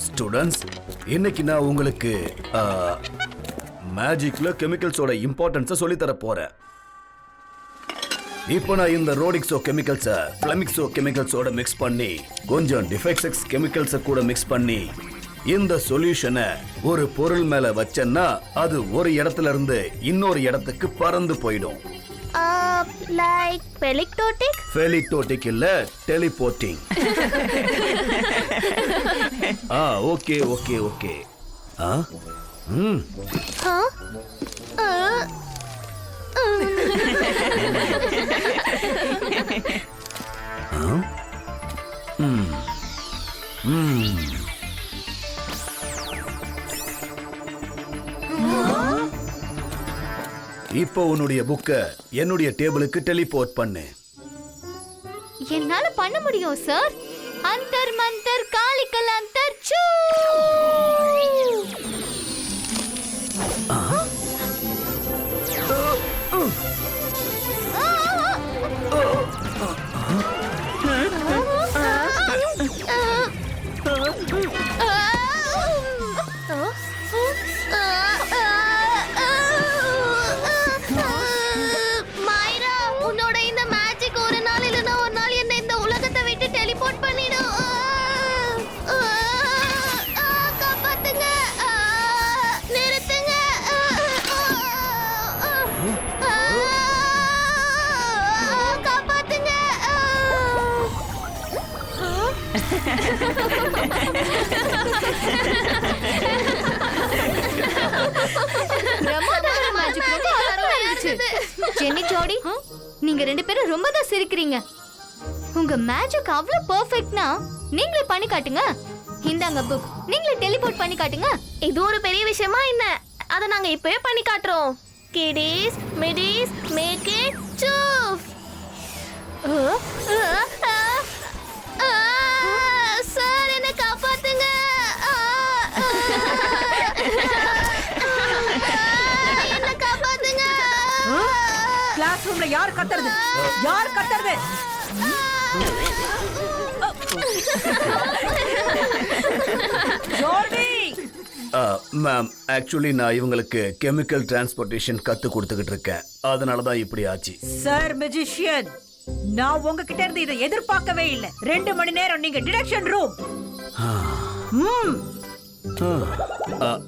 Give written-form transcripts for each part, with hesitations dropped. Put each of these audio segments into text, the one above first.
Students, இன்னைக்கு நான் உங்களுக்கு மேஜிக்ல கெமிக்கல்ஸோட இம்பார்ட்டன்ஸை சொல்லி தர போறேன். இப்போ நான் இந்த ரோடிக்ஸோ கெமிக்கல்ஸை ஃபிளமிக்ஸோ கெமிக்கல்ஸோட மிக்ஸ் பண்ணி கொஞ்சம் டிஃபெக்ட்ஸ் கெமிக்கல்ஸை கூட மிக்ஸ் பண்ணி இந்த சொல்யூஷனை ஒரு பொருள் மேல வச்சேன்னா அது ஒரு இடத்துல இருந்து இன்னொரு இடத்துக்கு பறந்து போயிடும். லைக் பெலிக்டோட்டிக்? ஃபெலிக்டோட்டிக் இல்ல, டெலிபோர்ட்டிங். Okay okay okay. இப்போ உன்னுடைய புக்க என்னுடைய டேபிளுக்கு டெலிபோர்ட் பண்ணு. என்னால பண்ண முடியும் சார். அந்தர் மந்தர் காளிக்கல் அந்தர் சூ. ஜெனி, ஜோடி, நீங்க ரெண்டு பேரும் ரொம்ப தான் சிரிக்கிறீங்க. உங்க மேஜிக் அவ்வளவு பெர்ஃபெக்ட்னா நீங்களே பண்ணி காட்டுங்க. இந்தாங்க புக், நீங்களே டெலிபோர்ட் பண்ணி காட்டுங்க. இது ஒரு பெரிய விஷயமா என்ன? அத நாங்க இப்பவே பண்ணி காட்டுறோம். கிடிஸ் மிடிஸ் மேக் இட் சூஃப். சார், என்ன காப்பாத்துங்க. என்ன காப்பாத்துங்க. கிளாஸ் ரூம்ல யார் கத்துறது? யார் கத்துறது? ஜோடி. மேம், ஆக்சுவலி நான் இவங்களுக்கு கெமிக்கல் டிரான்ஸ்போர்ட்டேஷன் கத்து கொடுத்துக்கிட்டு இருக்கேன். அதனால தான் இப்படி ஆச்சு. சார் மேஜிஷியன், நான் உங்ககிட்ட இருந்து இதை எதிர்பார்க்கவே இல்லை. 2 மணி நேரம் நீங்க டிடெக்ஷன் ரூம்.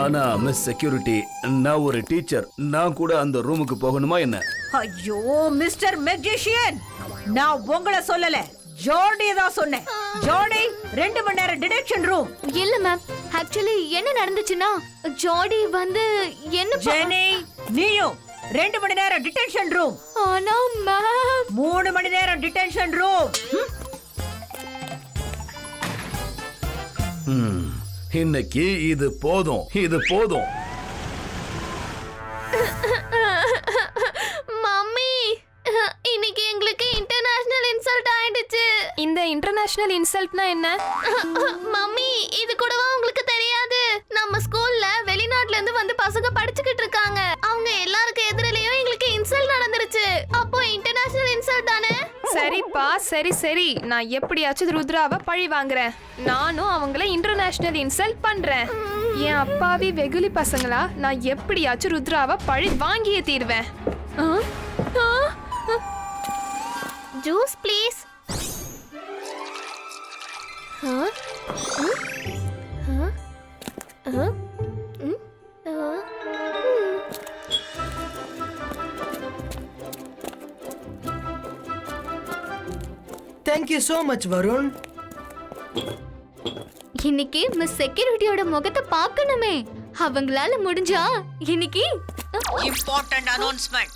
ஆனா மிஸ் செக்யூரிட்டி, நான் ஒரு டீச்சர். நான் கூட அந்த ரூமுக்கு போகணுமா என்ன? ஐயோ மிஸ்டர் மேஜிஷியன், நான் உங்களை சொல்லல, ஜோடி தான் சொன்னேன். ஜோடி, 2 மணி நேரம் டிடெக்ஷன் ரூம். இல்ல மேம், ஆக்சுவலி என்ன நடந்துச்சுன்னா ஜோடி வந்து என்ன ஜெனி, நீயும் 2 மணி நேரம் டிடென்ஷன் ரூம். ஆனா மேம் 3 மணி நேரம் டிடென்ஷன் ரூம். இன்னைக்கு இது போதும், இது போதும். மம்மி, இன்னைக்கு எங்களுக்கு இன்டர்நேஷனல் இன்சல்ட் ஆயிடுச்சு. இந்த இன்டர்நேஷனல் இன்சல்ட்னா என்ன? மம்மி, இது கூடவா உங்களுக்கு தெரியாது? நம்ம ஸ்கூல்ல வெளிநாட்டுல இருந்து வந்து பசங்க படிச்சுக்கிட்டு இருக்காங்க. அவங்க எல்லாருக்கும் எதிரிலயும் எங்களுக்கு இன்சல்ட் நடந்துருச்சு. அப்போ இன்டர்நேஷனல் இன்சல்ட் தானே? சரிப்பா, சரி சரி, நான் எப்படியாச்சும் ருத்ராவை பழி வாங்குறேன். நானும் அவங்கள இன்டர்நேஷனல் இன்சல்ட் பண்றேன். என் அப்பாவி வெகுலி பசங்களா, நான் எப்படியாச்சும் ருத்ராவை பழி வாங்கியே தீர்வேன். Juice please. Thank you so much, Varun. இன்னைக்கு மிஸ் செக்யூரிட்டியோட முகத்தை பார்க்கணுமே. அவங்களால முடிஞ்சா இன்னைக்கு இம்பார்ட்டன்ட் அனௌன்ஸ்மெண்ட்.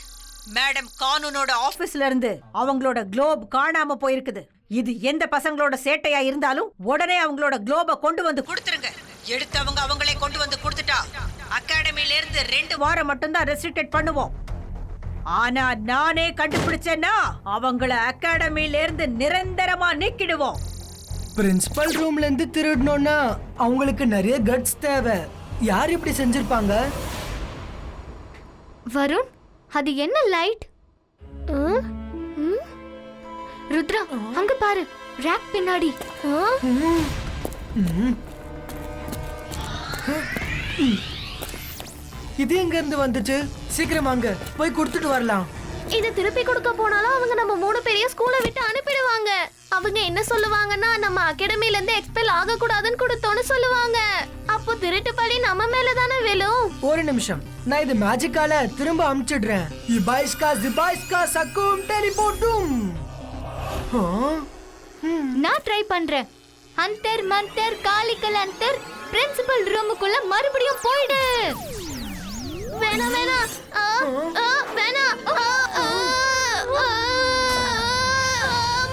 மேடம் கானூனோட ஆபீஸ்ல இருந்து அவங்களோட குளோப் காணாம போயிருக்குது. இது எந்த பசங்களோட சேட்டையா இருந்தாலும் உடனே அவங்களோட குளோப கொண்டு வந்து கொடுத்துருங்க. எடுத்தவங்க அவங்களே கொண்டு வந்து கொடுத்துட்டா அகாடமில இருந்து 2 வாரம் மட்டும் தான் ரெஸ்ட்ரிக்டட் பண்ணுவோம். ஆனா நானே கண்டுபிடிச்சேன்னா அவங்கள அகாடமில இருந்து நிரந்தரமா நீக்கிடுவோம். பிரின்சிபல் ரூம்ல இருந்து திருடணும்னா அவங்களுக்கு நிறைய கட்ஸ் தேவை. யார் இப்படி செஞ்சிருப்பாங்க? வருண், அது என்ன லைட்? ருத்ரா அங்க பாரு ரேக் பின்னாடி. இது எங்க இருந்து வந்துச்சு? சீக்கிரம் அங்க போய் கொடுத்துட்டு வரலாம். இது திருப்பி கொடுக்க போனாலும் அவங்க நம்ம 3 பேரையும் ஸ்கூலை விட்டு அனுப்பிடுவாங்க. அவங்க என்ன சொல்லுவாங்கன்னா நம்ம அகாடமில இருந்து எக்ஸ்பெல் ஆக கூடாதுன்னு கொடுத்தோன்னு சொல்லுவாங்க. அப்போ திருட்டு பழி நம்ம மேல தானே விழும். ஒரு நிமிஷம், நான் இது மேஜிக்கால திரும்ப அமுச்சிடுறேன். இபாய்ஸ்கா சக்கும் டெலிபோர்ட்டும். நான் ட்ரை பண்றேன். அந்தர் மந்தர் காலிக்கல் அந்தர் பிரின்சிபல் ரூமுக்குள்ள மறுபடியும் போயிடு. வேணாம் வேணாம் வேணாம்.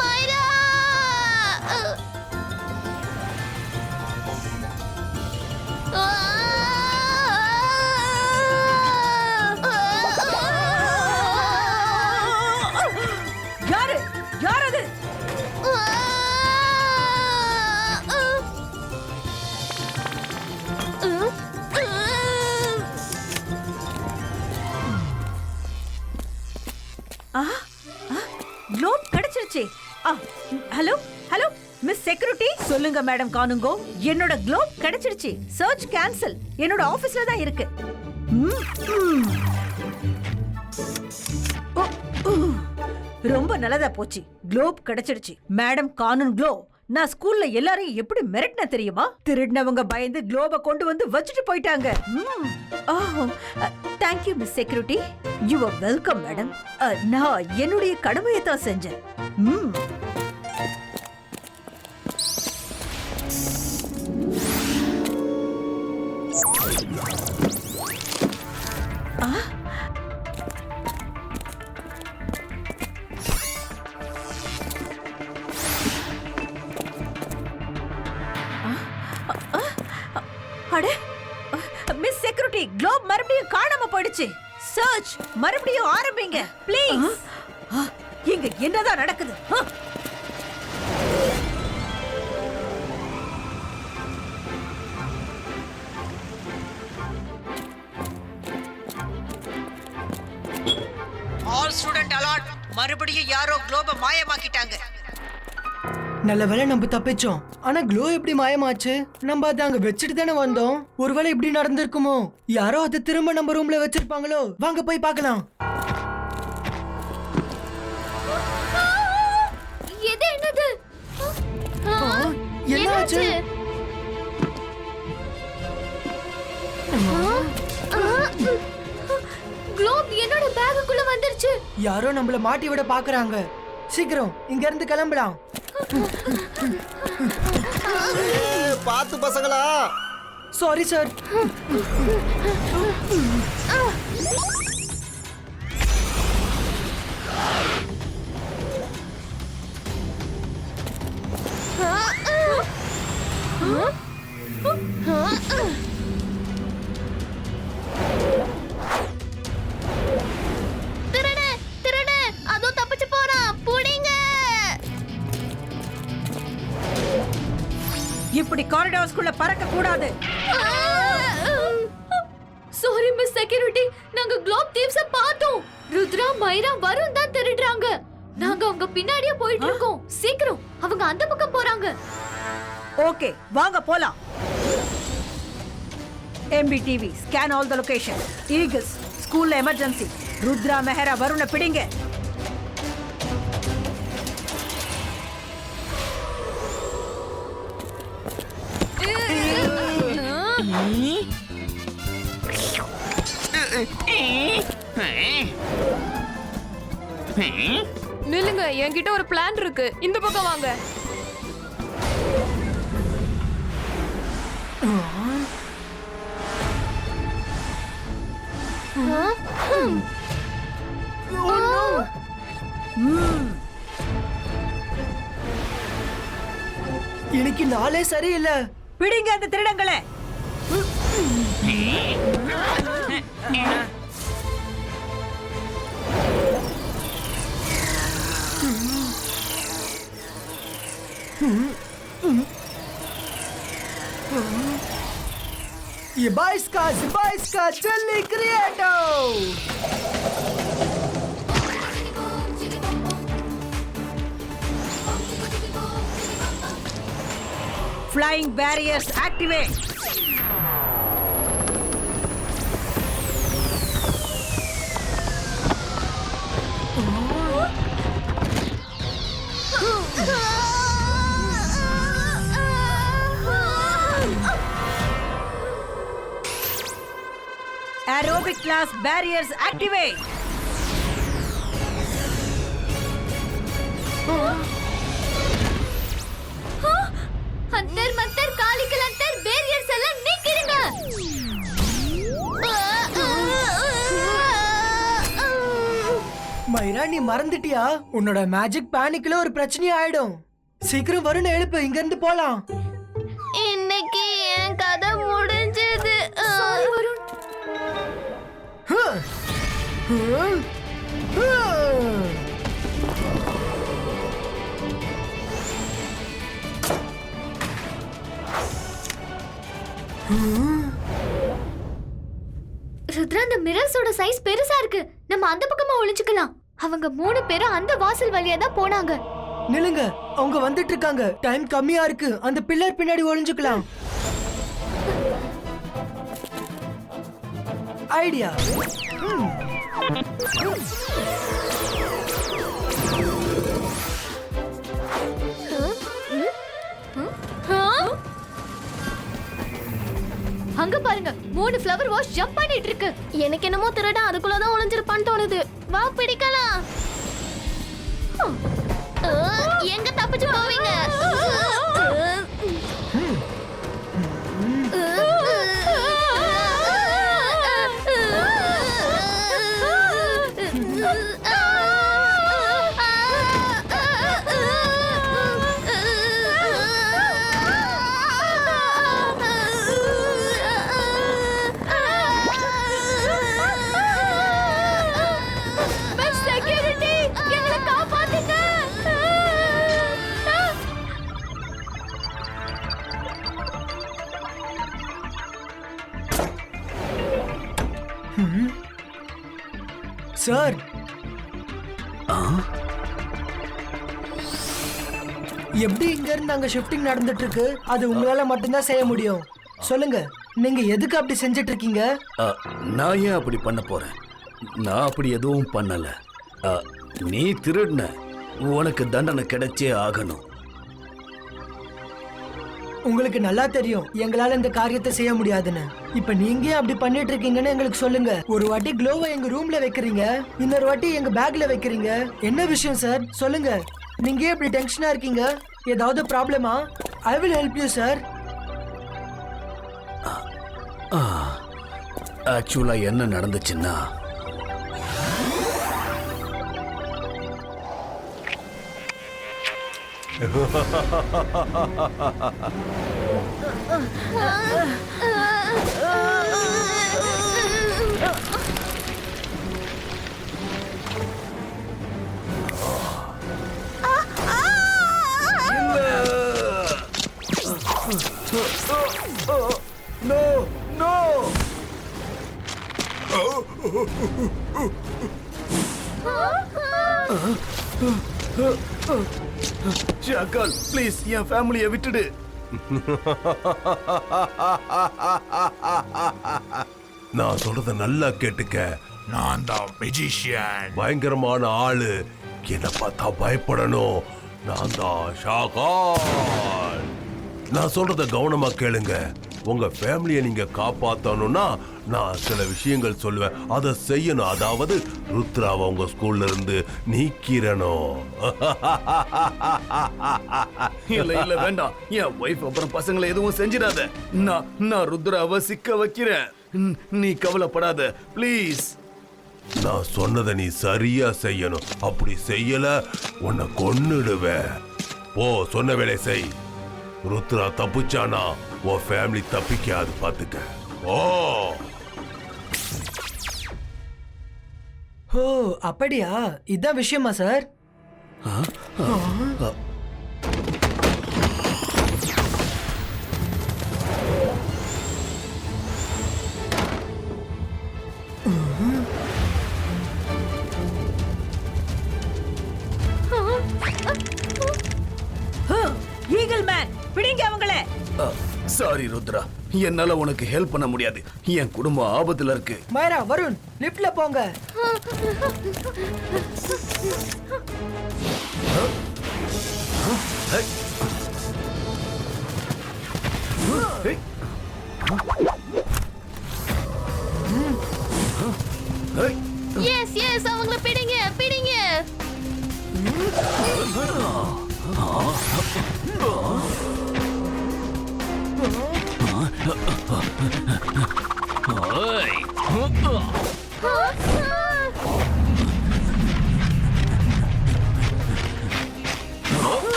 மைரா யாரு யார் அது? குளோப் கிடைச்சிருச்சு. ஹலோ ஹலோ மிஸ் செக்யூரிட்டி, சொல்லுங்க மேடம் கானுங்கோ. என்னோட குளோப் கிடைச்சிருச்சு. Search cancel. என்னோட ஆபீஸ்ல தான் இருக்கு. ரொம்ப நல்லதா போச்சு. குளோப் கிடைச்சிருச்சு. மேடம் கானூன் குளோ. நான் ஸ்கூல்ல எல்லாரையும் எப்படி மிரட்டின தெரியுமா? திருடினவங்க பயந்து குளோப கொண்டு வந்து வச்சுட்டு போயிட்டாங்க. Thank you miss security. You are welcome madam. நான் என்னுடைய கடமையை தான் செஞ்சேன். அடே மிஸ் செக்யூரிட்டி, குளோப் மறுபடியும் காணாம போயிடுச்சு. சர்ச் மறுபடியும் ஆரம்பிங்க ப்ளீஸ். இங்க என்னதான் நடக்குது? All student alert. மறுபடியும் யாரோ குளோப மாயமாக்கிட்டாங்க. நல்ல வேளை நம்ம தப்பிச்சோம். ஆனா க்ளோ எப்படி மாயமாச்சு? நம்ம அதை அங்க வச்சுட்டு தானே வந்தோம். ஒருவேளை இப்படி நடந்திருக்குமோ? யாரோ அதை திரும்ப நம்ம ரூம்ல வச்சிருப்பாங்களோ? வாங்க போய் பார்க்கலாம். எது என்னது? என்னாச்சு? குளோப் என்னோட பேக்குக்குள்ள வந்துருச்சு. யாரோ நம்மள மாட்டி விட பாக்குறாங்க. சீக்கிரம் இங்க இருந்து கிளம்பலாம். பாத்து பசங்களா. Sorry sir. திருடு திருடு, அதோ தப்பிச்சு போறான். புடிங்க. இப்படி காரிடார்ஸ்குள்ள பறக்க கூடாது. சாரி மிஸ் செக்யூரிட்டி, நாங்க குளோப் தீவ்ஸ பார்த்தோம். ருத்ரா மைரா வருண் தான் திருடுறாங்க. நாங்க அவங்க பின்னாடியே போயிட்டு இருக்கோம். சீக்கிரம், அவங்க அந்த பக்கம் போறாங்க. ஓகே வாங்க போலாம். MBTV scan all the location. Eagles ஸ்கூல்ல எமர்ஜென்சி. ருத்ரா மெஹரா வருண பிடிங்க. நில்லுங்க, என்கிட்ட ஒரு பிளான் இருக்கு. இந்த பக்கம் வாங்க. எனக்கு நாளே சரியில்லை. பிடிங்க அந்த திருடங்களை. Zibaiska, Jelly Creato! Flying barriers activate. Aerobic class barriers activate. அந்தர் மந்தர் காலிக்கல் அந்தர் பேரியர்ஸ் எல்லாம் நீக்கிடுங்க. மைரா நீ மறந்துட்டியா? உன்னோட மேஜிக் பேனிக்ல ஒரு பிரச்சனை ஆயிடும். சீக்கிரம் வருண் எழுப்பு, இங்க இருந்து போலாம். இன்னைக்கு என் கதை முடிஞ்சது. ருத்ரா, அந்த மிரர்ஸோட சைஸ் பெருசா இருக்கு. நம்ம அந்த பக்கமா ஒளிஞ்சுக்கலாம். அவங்க 3 பேரும் அந்த வாசல் வழியா தான் போனாங்க. நில்லுங்க, அவங்க வந்துட்டு இருக்காங்க. டைம் கம்மியா இருக்கு. அந்த பில்லர் பின்னாடி ஒளிஞ்சுக்கலாம். ஐடியா. அங்க பாருங்க, 3 ஃப்ளவர் வாஷ் ஜம்ப் பண்ணிட்டு இருக்கு. எனக்கு என்னமோ திருட அதுக்குள்ளதான் ஒளிஞ்சிருப்பான்னு தோணுது. வா பிடிக்கலாம். எங்க தப்பிச்சு போவீங்க? செக்யூரிட்டி, எங்களை காப்பாத்துங்க. சார், எப்படி இங்க இருந்து அங்க ஷிஃப்டிங் நடந்துட்டு இருக்கு? அது உங்களால மட்டும்தான் செய்ய முடியும். சொல்லுங்க, நீங்க எதுக்கு அப்படி செஞ்சிட்டு இருக்கீங்க? நான் ஏன் அப்படி பண்ண போறேன்? நான் அப்படி எதுவும் பண்ணல. நீ திருடுன, உனக்கு தண்டனை கிடைச்சே ஆகணும். உங்களுக்கு நல்லா தெரியும் எங்களால இந்த காரியத்தை செய்ய முடியாதுன்னு. இப்ப நீங்க ஏன் அப்படி பண்ணிட்டு இருக்கீங்கன்னு எங்களுக்கு சொல்லுங்க. ஒரு வாட்டி க்ளோவை எங்க ரூம்ல வைக்கிறீங்க, இன்னொரு வாட்டி எங்க பேக்ல வைக்கிறீங்க. என்ன விஷயம் சார்? சொல்லுங்க. நீங்க ஏன் இப்படி டென்ஷனா இருக்கீங்க? ஏதாவது ப்ராப்ளமா? I will help you sir. ஆக்சுவலா என்ன நடந்துச்சுன்னா, நோ நோ, ஷாக்கால் ப்ளீஸ் என் ஃபேமிலியை விட்டுடு. நான் சொல்றத நல்லா கேட்டுக்க. நான் தான் மெஜிஷியன், பயங்கரமான ஆளு. என்ன பார்த்தா பயப்படணும். நான் தான் ஷாக்கால். நான் சொல்றத கவனமா கேளுங்க. உங்க ஃபேமிலியை நீங்க காப்பாத்தணும்னா நான் சில விஷயங்கள் சொல்லுவேன், அதை செய்யணும். அதாவது ருத்ராவை உங்க ஸ்கூல்ல இருந்து நீக்கிறணும். இல்ல இல்ல வேண்டாம். என் ஒய்ஃப் அப்புறம் பசங்களை எதுவும் செஞ்சிடாத. நான் ருத்ராவை சிக்க வைக்கிறேன். நீ கவலைப்படாத ப்ளீஸ். நான் சொன்னதை நீ சரியா செய்யணும். அப்படி செய்யல உன்னை கொன்னுடுவேன். போ, சொன்ன வேலை செய். ருத்ரா தப்பிச்சானா உன் ஃபேமிலி தப்பிக்காது, பாத்துக்க. ஓ அப்படியா? இதான் விஷயமா சார்? ஈகிள் மேன், பிடிங்க அவங்கள. சாரி ருத்ரா, என்னால உனக்கு ஹெல்ப் பண்ண முடியாது. என் குடும்பம் ஆபத்துல இருக்கு. மைரா, வருண், லிஃப்ட்ல போங்க. எஸ் எஸ், அவங்கள பிடிங்க பிடிங்க.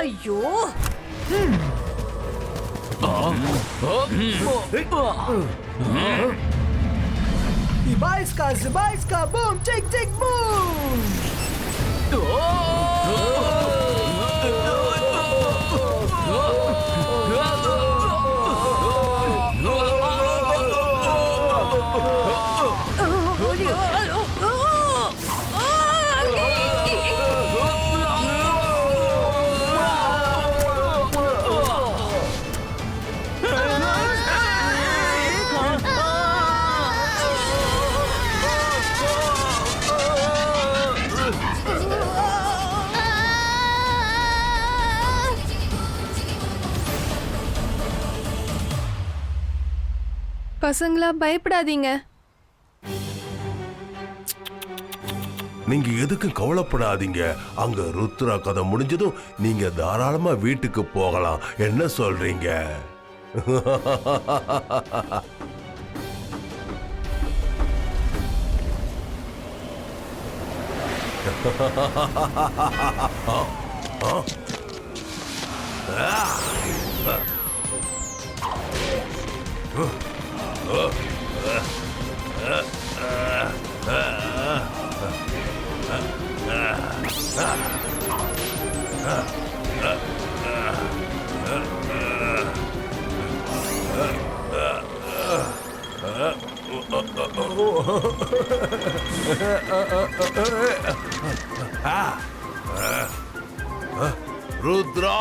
ஐயோ, Zibaiska, boom, tick, tick, boom! பசங்களா பயப்படாதீங்க. நீங்க எதுக்கும் கவலைப்படாதீங்க. அங்க ருத்ரா கதை முடிஞ்சதும் நீங்க தாராளமா வீட்டுக்கு போகலாம். என்ன சொல்றீங்க? ருத்ரா!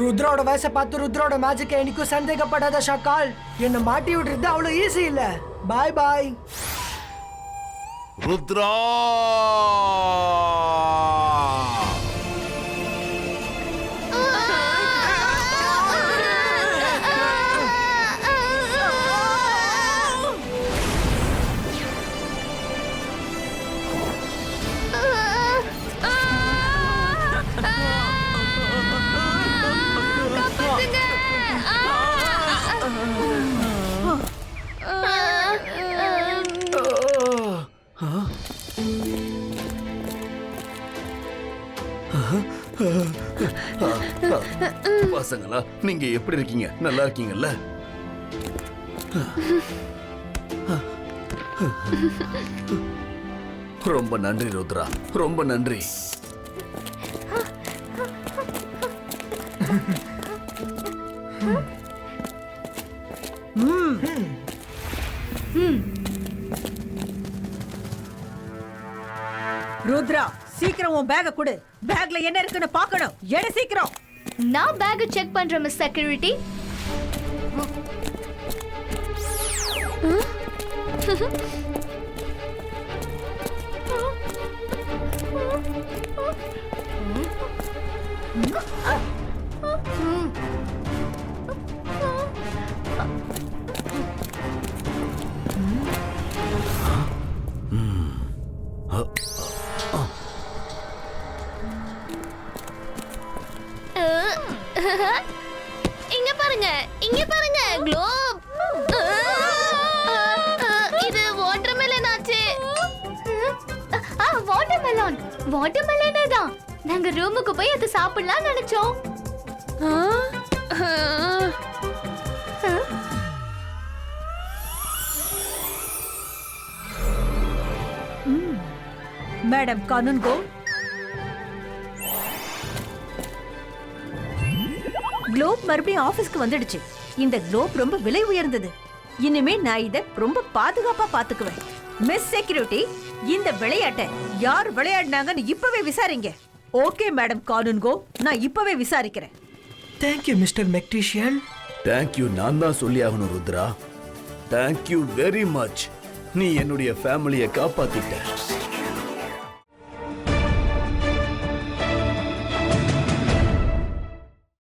ருத்ராவோட வயசை பார்த்து ருத்ராவோட மேஜிக்கை என்னைக்கும் சந்தேகப்படாத ஷாக்கால். என்ன மாட்டி விடுறது அவ்வளவு ஈஸி இல்ல. பாய் பாய் ருத்ரா! பசங்களா, நீங்க எப்படி இருக்கீங்க? நல்லா இருக்கீங்கல்ல? ரொம்ப நன்றி ருத்ரா, ரொம்ப நன்றி. ருத்ரா, சீக்கிரம் உன் பேக கொடு. பேக்ல என்ன இருக்குன்னு பார்க்கணும். எடு சீக்கிரம். நான் பேக் செக் பண்றேன் மிஸ் செக்யூரிட்டி. இங்க பாருங்க, இங்க பாருங்க, குளோப். இது வாட்டர்மெலன் ஆச்சு. வாட்டர்மெலன், வாட்டர்மெலனே தான். நாங்க ரூமுக்கு போய் அதை சாப்பிடலாம் நினைச்சோம். மேடம் கானூன் கோ. குளோப் மறுபடியும் ஆபீஸ்க்கு வந்துடுச்சு. இந்த குளோப் ரொம்ப விலை உயர்ந்தது. இனிமே நான் இத ரொம்ப பாதுகாப்பா பாத்துக்குவேன். மிஸ் செக்யூரிட்டி, இந்த விளையாட்டை யார் விளையாடினாங்கன்னு இப்பவே விசாரிங்க. ஓகே மேடம் கானுன்கோ, நான் இப்பவே விசாரிக்கிறேன். Thank you mister மெக்டீஷியன். தேங்க்யூ நான் தான் சொல்லி ஆகணும் ருத்ரா. Thank you very much. நீ என்னுடைய ஃபேமிலியை காப்பாத்திட்ட.